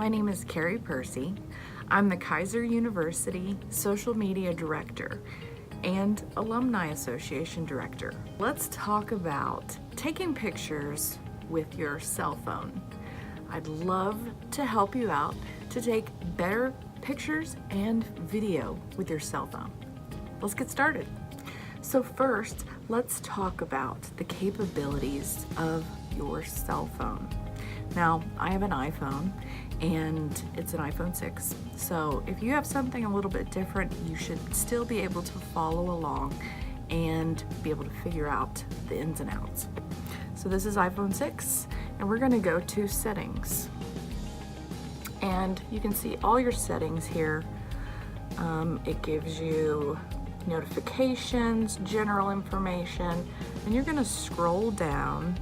My name is Carrie Percy. I'm the Kaiser University Social Media Director and Alumni Association Director. Let's talk about taking pictures with your cell phone. I'd love to help you out to take better pictures and video with your cell phone. Let's get started. So first, let's talk about the capabilities of your cell phone. Now, I have an iPhone and it's an iPhone 6. So if you have something a little bit different, you should still be able to follow along and be able to figure out the ins and outs. So this is iPhone 6 and we're gonna go to settings. And you can see all your settings here. It gives you notifications, general information, and you're gonna scroll down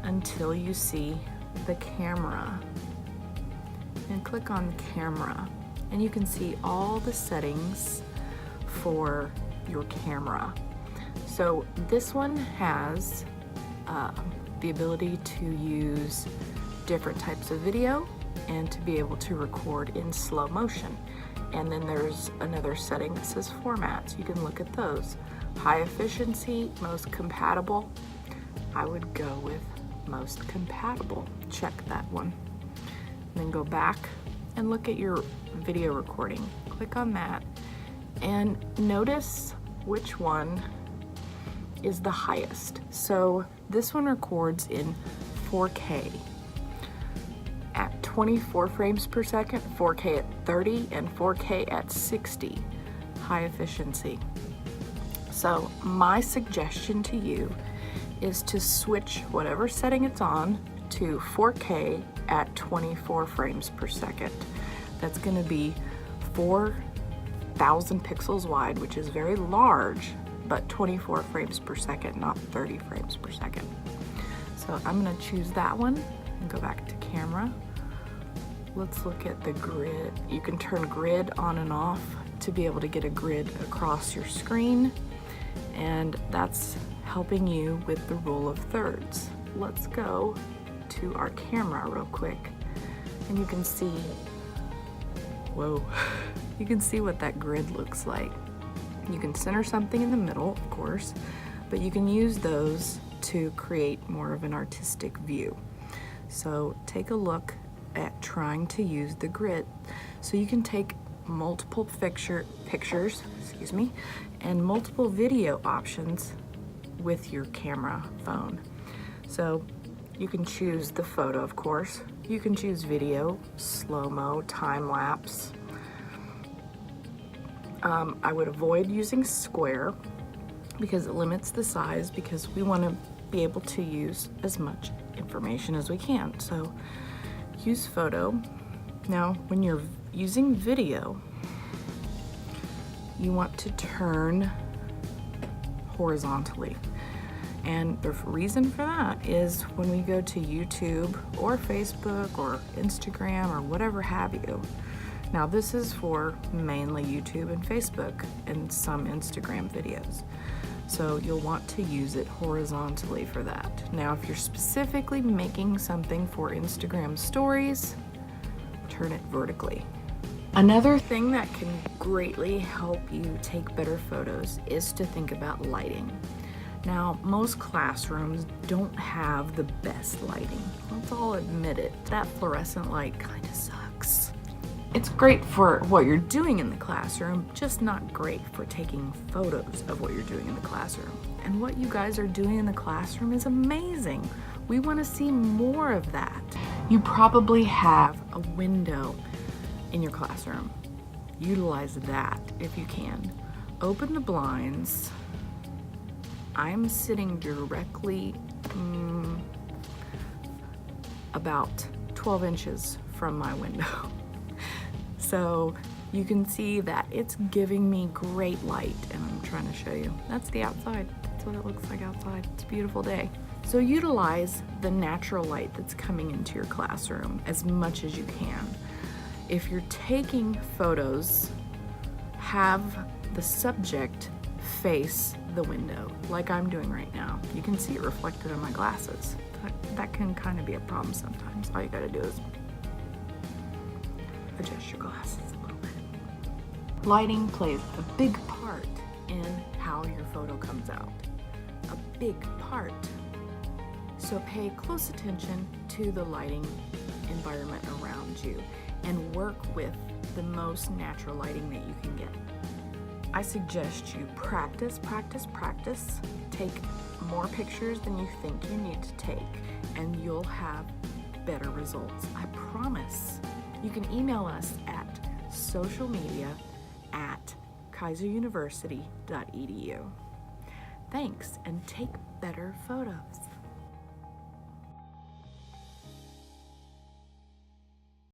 until you see the camera and click on camera, and you can see all the settings for your camera. So this one has the ability to use different types of video and to be able to record in slow motion. And then there's another setting that says formats. You can look at those. High efficiency, most compatible. I would go with most compatible. Check that one. And then go back and look at your video recording. Click on that and notice which one is the highest. So this one records in 4K at 24 frames per second, 4K at 30, and 4K at 60. High efficiency. So my suggestion to you is to switch whatever setting it's on to 4K at 24 frames per second. That's going to be 4,000 pixels wide, which is very large, but 24 frames per second, not 30 frames per second. So I'm going to choose that one and go back to camera. Let's look at the grid. You can turn grid on and off to be able to get a grid across your screen, and that's helping you with the rule of thirds. Let's go to our camera real quick, and you can see, whoa, you can see what that grid looks like. You can center something in the middle, of course, but you can use those to create more of an artistic view. So take a look at trying to use the grid. So you can take multiple pictures, and multiple video options with your camera phone. So you can choose the photo, of course. You can choose video, slow-mo, time-lapse. I would avoid using square because it limits the size, because we want to be able to use as much information as we can. So use photo. Now, when you're using video, you want to turn horizontally. And the reason for that is when we go to YouTube or Facebook or Instagram or whatever have you. Now this is for mainly YouTube and Facebook and some Instagram videos. So you'll want to use it horizontally for that. Now if you're specifically making something for Instagram stories, turn it vertically. Another thing that can greatly help you take better photos is to think about lighting. Now, most classrooms don't have the best lighting. Let's all admit it. That fluorescent light kind of sucks. It's great for what you're doing in the classroom, just not great for taking photos of what you're doing in the classroom. And what you guys are doing in the classroom is amazing. We want to see more of that. You probably have a window in your classroom. Utilize that if you can. Open the blinds. I'm sitting directly about 12 inches from my window. So you can see that it's giving me great light, and I'm trying to show you. That's the outside. That's what it looks like outside. It's a beautiful day. So utilize the natural light that's coming into your classroom as much as you can. If you're taking photos, have the subject face the window like I'm doing right now. You can see it reflected in my glasses. That can kind of be a problem sometimes. All you gotta do is adjust your glasses a little bit. Lighting plays a big part in how your photo comes out. A big part. So pay close attention to the lighting environment around you and work with the most natural lighting that you can get. I suggest you practice. Take more pictures than you think you need to take, and you'll have better results. I promise. You can email us at socialmedia@kaiseruniversity.edu. Thanks, and take better photos.